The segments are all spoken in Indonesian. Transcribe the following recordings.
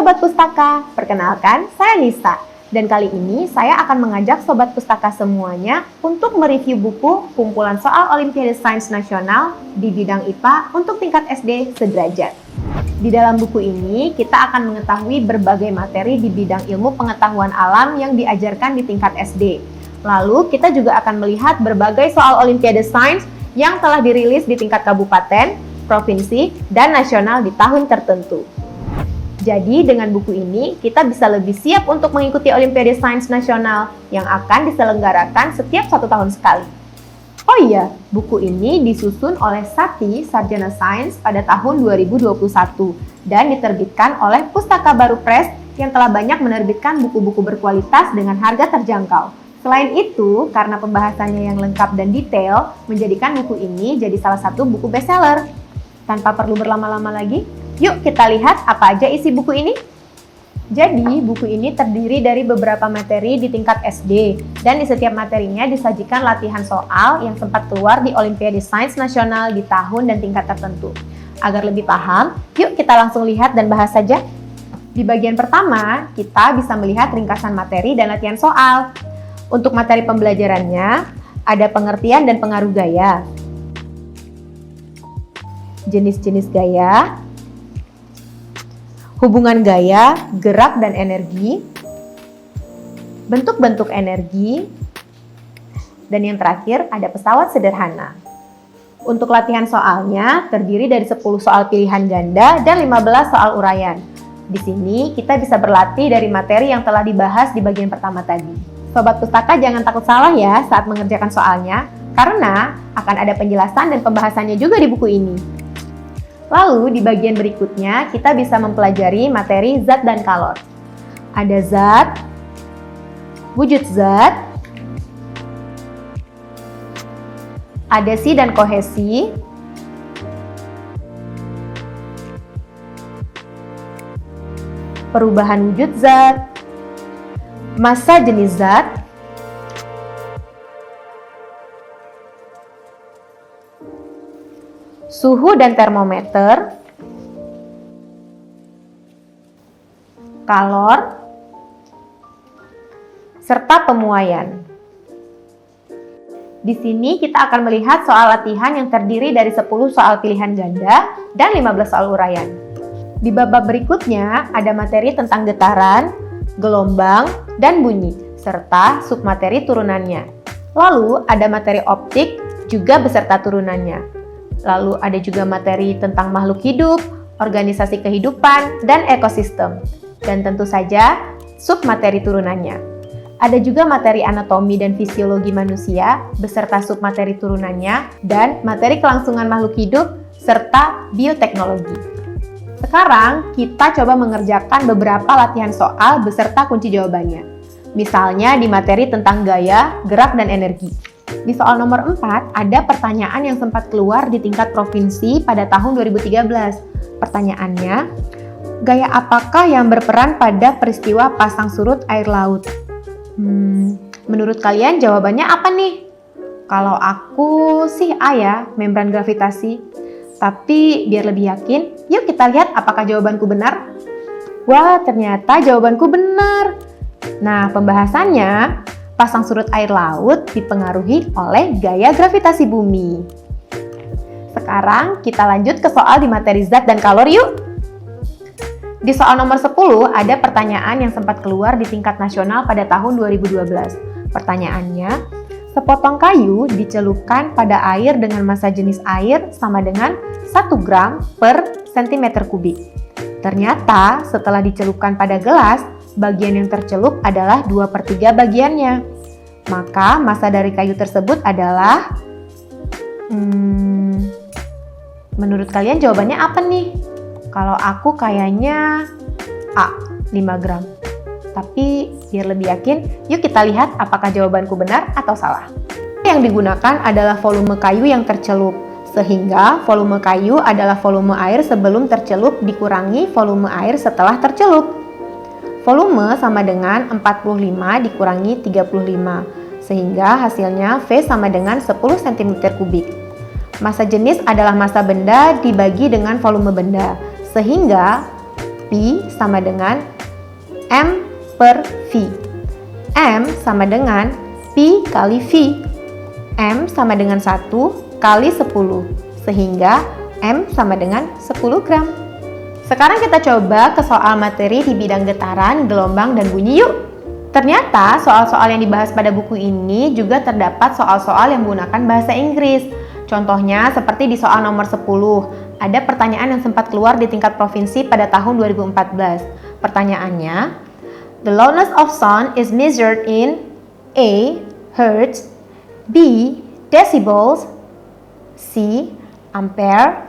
Sobat Pustaka, perkenalkan saya Nisa. Dan kali ini saya akan mengajak Sobat Pustaka semuanya untuk mereview buku kumpulan soal Olimpiade Sains Nasional di bidang IPA untuk tingkat SD sederajat. Di dalam buku ini, kita akan mengetahui berbagai materi di bidang ilmu pengetahuan alam yang diajarkan di tingkat SD. Lalu, kita juga akan melihat berbagai soal Olimpiade Sains yang telah dirilis di tingkat kabupaten, provinsi, dan nasional di tahun tertentu. Jadi, dengan buku ini, kita bisa lebih siap untuk mengikuti Olimpiade Sains Nasional yang akan diselenggarakan setiap 1 tahun sekali. Oh iya, buku ini disusun oleh Sati Sarjana Sains pada tahun 2021 dan diterbitkan oleh Pustaka Baru Press yang telah banyak menerbitkan buku-buku berkualitas dengan harga terjangkau. Selain itu, karena pembahasannya yang lengkap dan detail, menjadikan buku ini jadi salah satu buku bestseller. Tanpa perlu berlama-lama lagi, yuk kita lihat apa aja isi buku ini. Jadi, buku ini terdiri dari beberapa materi di tingkat SD, dan di setiap materinya disajikan latihan soal yang sempat keluar di Olimpiade Sains Nasional di tahun dan tingkat tertentu. Agar lebih paham, yuk kita langsung lihat dan bahas saja. Di bagian pertama, kita bisa melihat ringkasan materi dan latihan soal. Untuk materi pembelajarannya, ada pengertian dan pengaruh gaya, jenis-jenis gaya, hubungan gaya, gerak dan energi, bentuk-bentuk energi, dan yang terakhir ada pesawat sederhana. Untuk latihan soalnya terdiri dari 10 soal pilihan ganda dan 15 soal uraian. Di sini kita bisa berlatih dari materi yang telah dibahas di bagian pertama tadi. Sobat Pustaka jangan takut salah ya saat mengerjakan soalnya, karena akan ada penjelasan dan pembahasannya juga di buku ini. Lalu di bagian berikutnya kita bisa mempelajari materi zat dan kalor. Ada zat, wujud zat, adesi dan kohesi, perubahan wujud zat, massa jenis zat, suhu dan termometer, kalor, serta pemuaian. Di sini kita akan melihat soal latihan yang terdiri dari 10 soal pilihan ganda dan 15 soal uraian. Di bab berikutnya ada materi tentang getaran, gelombang, dan bunyi, serta submateri turunannya. Lalu ada materi optik juga beserta turunannya. Lalu ada juga materi tentang makhluk hidup, organisasi kehidupan, dan ekosistem. Dan tentu saja submateri turunannya. Ada juga materi anatomi dan fisiologi manusia beserta submateri turunannya dan materi kelangsungan makhluk hidup serta bioteknologi. Sekarang kita coba mengerjakan beberapa latihan soal beserta kunci jawabannya. Misalnya di materi tentang gaya, gerak, dan energi. Di soal nomor 4 ada pertanyaan yang sempat keluar di tingkat provinsi pada tahun 2013. Pertanyaannya, gaya apakah yang berperan pada peristiwa pasang surut air laut? Menurut kalian jawabannya apa nih? Kalau aku sih A ya, membran gravitasi. Tapi biar lebih yakin, yuk kita lihat apakah jawabanku benar. Wah, ternyata jawabanku benar. Nah, pembahasannya, pasang surut air laut dipengaruhi oleh gaya gravitasi bumi. Sekarang kita lanjut ke soal di materi zat dan kalor yuk. Di soal nomor 10 ada pertanyaan yang sempat keluar di tingkat nasional pada tahun 2012. Pertanyaannya, sepotong kayu dicelupkan pada air dengan massa jenis air sama dengan 1 gram per cm kubik. Ternyata setelah dicelupkan pada gelas, bagian yang tercelup adalah 2/3 bagiannya. Maka massa dari kayu tersebut adalah... menurut kalian jawabannya apa nih? Kalau aku kayaknya A, 5 gram. Tapi biar lebih yakin, yuk kita lihat apakah jawabanku benar atau salah. Yang digunakan adalah volume kayu yang tercelup, sehingga volume kayu adalah volume air sebelum tercelup dikurangi volume air setelah tercelup. Volume sama dengan 45 dikurangi 35, sehingga hasilnya V sama dengan 10 cm3. Massa jenis adalah massa benda dibagi dengan volume benda, sehingga P sama dengan M per V. M sama dengan P kali V. M sama dengan 1 kali 10, sehingga M sama dengan 10 gram. Sekarang kita coba ke soal materi di bidang getaran, gelombang, dan bunyi yuk. Ternyata soal-soal yang dibahas pada buku ini juga terdapat soal-soal yang menggunakan bahasa Inggris. Contohnya seperti di soal nomor 10, ada pertanyaan yang sempat keluar di tingkat provinsi pada tahun 2014. Pertanyaannya, the loudness of sound is measured in A. Hertz, B. Decibels, C. Ampere,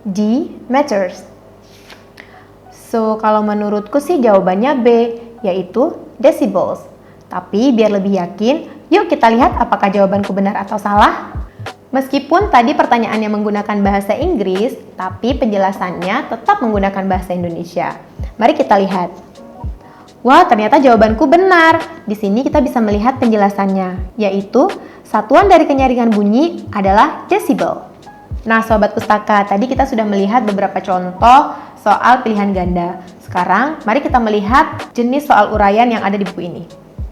D. Meters. So, kalau menurutku sih jawabannya B, yaitu decibels. Tapi biar lebih yakin, yuk kita lihat apakah jawabanku benar atau salah. Meskipun tadi pertanyaannya menggunakan bahasa Inggris, tapi penjelasannya tetap menggunakan bahasa Indonesia. Mari kita lihat. Wah, ternyata jawabanku benar. Di sini kita bisa melihat penjelasannya, yaitu satuan dari kenyaringan bunyi adalah desibel. Nah, Sobat Pustaka, tadi kita sudah melihat beberapa contoh soal pilihan ganda. Sekarang, mari kita melihat jenis soal uraian yang ada di buku ini.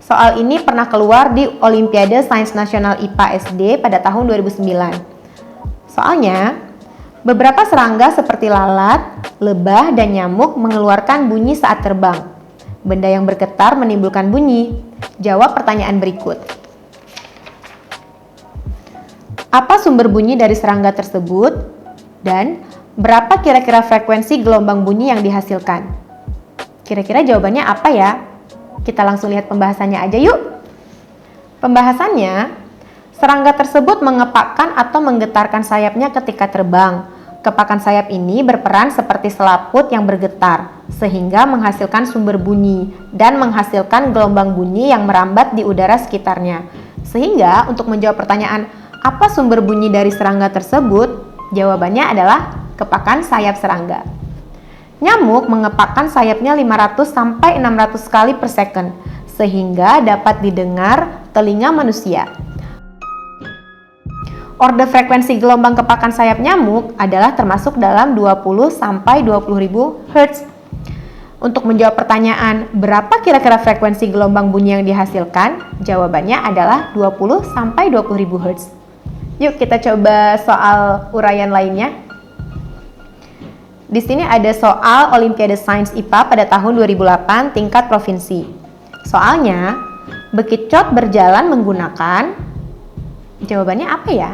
Soal ini pernah keluar di Olimpiade Sains Nasional IPA SD pada tahun 2009. Soalnya, beberapa serangga seperti lalat, lebah, dan nyamuk mengeluarkan bunyi saat terbang. Benda yang bergetar menimbulkan bunyi. Jawab pertanyaan berikut. Apa sumber bunyi dari serangga tersebut? Dan berapa kira-kira frekuensi gelombang bunyi yang dihasilkan? Kira-kira jawabannya apa ya? Kita langsung lihat pembahasannya aja yuk. Pembahasannya, serangga tersebut mengepakkan atau menggetarkan sayapnya ketika terbang. Kepakan sayap ini berperan seperti selaput yang bergetar, sehingga menghasilkan sumber bunyi dan menghasilkan gelombang bunyi yang merambat di udara sekitarnya. Sehingga untuk menjawab pertanyaan, apa sumber bunyi dari serangga tersebut? Jawabannya adalah kepakan sayap serangga. Nyamuk mengepakkan sayapnya 500 sampai 600 kali per second, sehingga dapat didengar telinga manusia. Orde frekuensi gelombang kepakan sayap nyamuk adalah termasuk dalam 20 sampai 20.000 Hz. Untuk menjawab pertanyaan, berapa kira-kira frekuensi gelombang bunyi yang dihasilkan? Jawabannya adalah 20 sampai 20.000 Hz. Yuk kita coba soal uraian lainnya. Di sini ada soal Olimpiade Sains IPA pada tahun 2008 tingkat provinsi. Soalnya, bekicot berjalan menggunakan, jawabannya apa ya?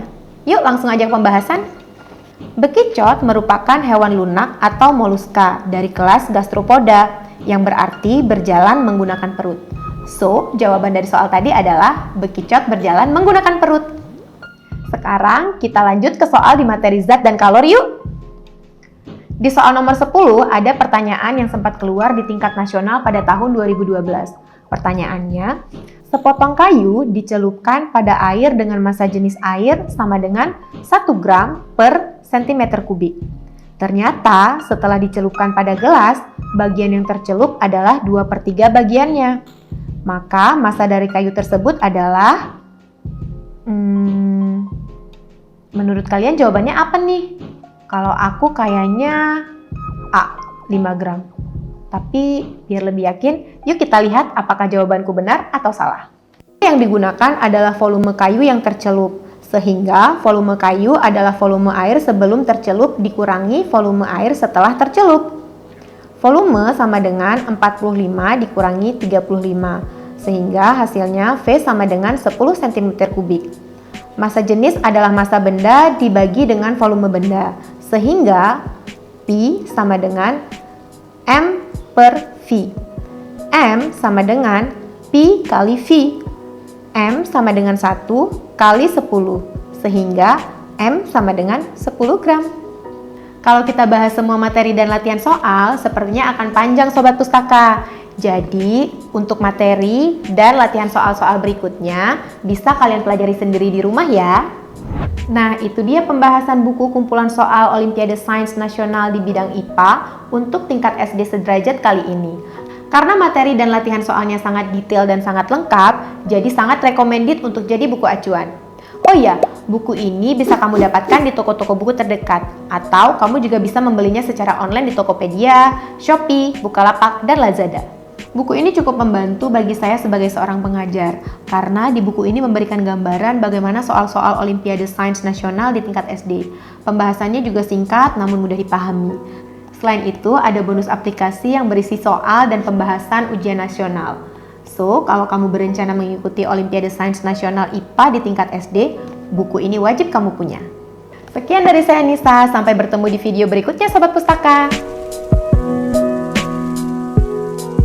Yuk langsung aja ke pembahasan. Bekicot merupakan hewan lunak atau moluska dari kelas gastropoda yang berarti berjalan menggunakan perut. So, jawaban dari soal tadi adalah bekicot berjalan menggunakan perut. Sekarang kita lanjut ke soal di materi zat dan kalori yuk. Di soal nomor 10 ada pertanyaan yang sempat keluar di tingkat nasional pada tahun 2012. Pertanyaannya, sepotong kayu dicelupkan pada air dengan massa jenis air sama dengan 1 gram per cm kubik. Ternyata setelah dicelupkan pada gelas, bagian yang tercelup adalah 2/3 bagiannya. Maka massa dari kayu tersebut adalah... menurut kalian jawabannya apa nih? Kalau aku kayaknya A, 5 gram. Tapi biar lebih yakin, yuk kita lihat apakah jawabanku benar atau salah. Yang digunakan adalah volume kayu yang tercelup, sehingga volume kayu adalah volume air sebelum tercelup dikurangi volume air setelah tercelup. Volume sama dengan 45 dikurangi 35, sehingga hasilnya V sama dengan 10 cm kubik. Massa jenis adalah massa benda dibagi dengan volume benda, sehingga P sama dengan M per V. M sama dengan P kali V. M sama dengan 1 kali 10, sehingga M sama dengan 10 gram. Kalau kita bahas semua materi dan latihan soal, sepertinya akan panjang Sobat Pustaka. Jadi, untuk materi dan latihan soal-soal berikutnya, bisa kalian pelajari sendiri di rumah ya. Nah, itu dia pembahasan buku kumpulan soal Olimpiade Sains Nasional di bidang IPA untuk tingkat SD sederajat kali ini. Karena materi dan latihan soalnya sangat detail dan sangat lengkap, jadi sangat recommended untuk jadi buku acuan. Oh iya, buku ini bisa kamu dapatkan di toko-toko buku terdekat, atau kamu juga bisa membelinya secara online di Tokopedia, Shopee, Bukalapak, dan Lazada. Buku ini cukup membantu bagi saya sebagai seorang pengajar, karena di buku ini memberikan gambaran bagaimana soal-soal Olimpiade Sains Nasional di tingkat SD. Pembahasannya juga singkat namun mudah dipahami. Selain itu, ada bonus aplikasi yang berisi soal dan pembahasan ujian nasional. So, kalau kamu berencana mengikuti Olimpiade Sains Nasional IPA di tingkat SD, buku ini wajib kamu punya. Sekian dari saya Nisa, sampai bertemu di video berikutnya Sobat Pustaka.